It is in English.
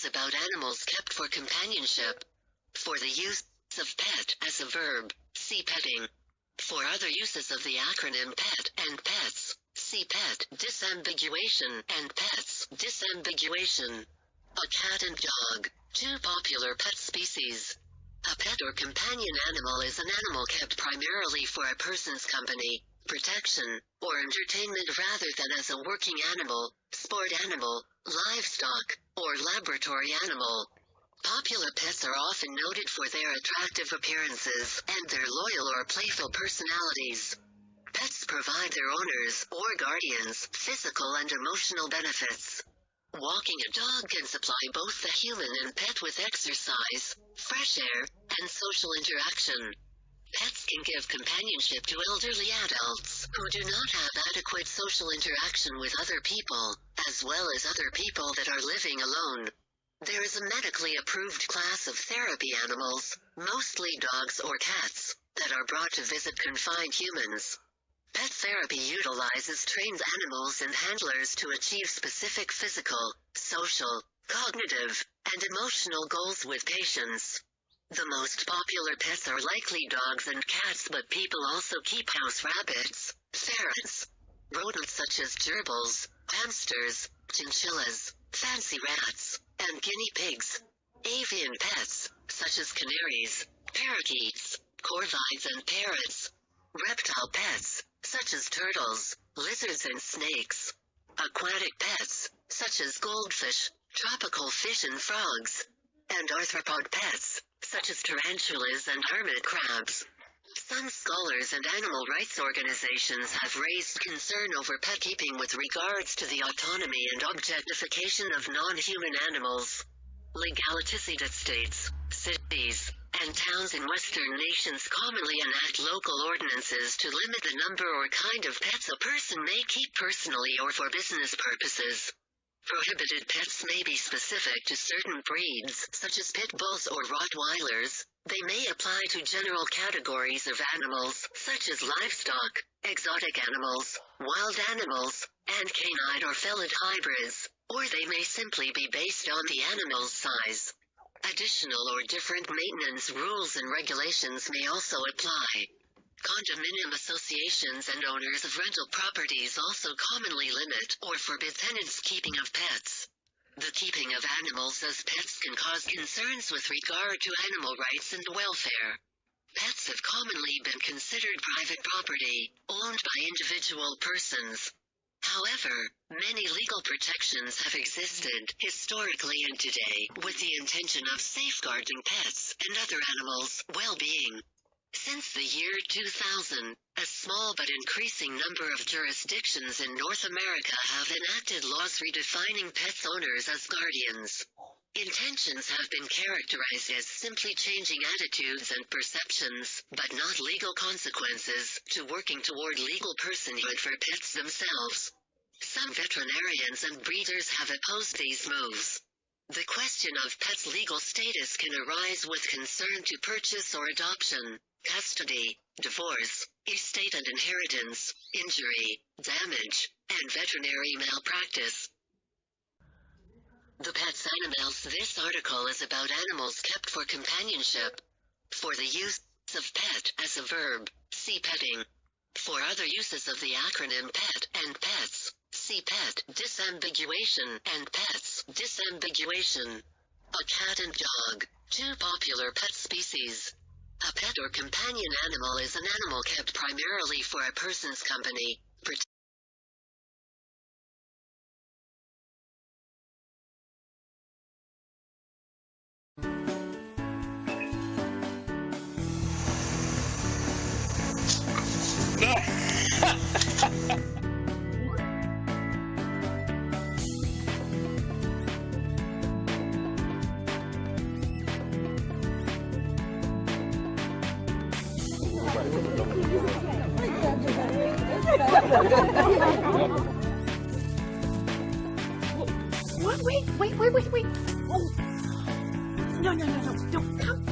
is about animals kept for companionship. For the use of pet as a verb, see petting. For other uses of the acronym PET and pets, see pet disambiguation and pets disambiguation. A cat and dog, two popular pet species. A pet or companion animal is an animal kept primarily for a person's company, protection, or entertainment rather than as a working animal, sport animal, livestock, or laboratory animal. Popular pets are often noted for their attractive appearances and their loyal or playful personalities. Pets provide their owners or guardians physical and emotional benefits. Walking a dog can supply both the human and pet with exercise, fresh air, and social interaction. Pets can give companionship to elderly adults who do not have adequate social interaction with other people, as well as other people that are living alone. There is a medically approved class of therapy animals, mostly dogs or cats, that are brought to visit confined humans. Pet therapy utilizes trained animals and handlers to achieve specific physical, social, cognitive, and emotional goals with patients. The most popular pets are likely dogs and cats, but people also keep house rabbits, ferrets, rodents such as gerbils, hamsters, chinchillas, fancy rats, and guinea pigs. Avian pets, such as canaries, parakeets, corvids and parrots. Reptile pets, such as turtles, lizards and snakes. Aquatic pets, such as goldfish, tropical fish and frogs. And arthropod pets, such as tarantulas and hermit crabs. Some scholars and animal rights organizations have raised concern over pet keeping with regards to the autonomy and objectification of non-human animals. Legaliticide states, cities, and towns in Western nations commonly enact local ordinances to limit the number or kind of pets a person may keep personally or for business purposes. Prohibited pets may be specific to certain breeds, such as pit bulls or Rottweilers. They may apply to general categories of animals, such as livestock, exotic animals, wild animals, and canine or felid hybrids, or they may simply be based on the animal's size. Additional or different maintenance rules and regulations may also apply. Condominium associations and owners of rental properties also commonly limit or forbid tenants' keeping of pets. The keeping of animals as pets can cause concerns with regard to animal rights and welfare. Pets have commonly been considered private property, owned by individual persons. However, many legal protections have existed, historically and today, with the intention of safeguarding pets and other animals' well-being. Since the year 2000, a small but increasing number of jurisdictions in North America have enacted laws redefining pets' owners as guardians. Intentions have been characterized as simply changing attitudes and perceptions, but not legal consequences, to working toward legal personhood for pets themselves. Some veterinarians and breeders have opposed these moves. The question of pets' legal status can arise with concern to purchase or adoption, custody, divorce, estate and inheritance, injury, damage, and veterinary malpractice. The pets animals. This article is about animals kept for companionship. For the use of pet as a verb, see petting. For other uses of the acronym PET and pets, see pet disambiguation and pets disambiguation. A cat and dog, two popular pet species. A pet or companion animal is an animal kept primarily for a person's company, What? Wait. Oh. No. Don't come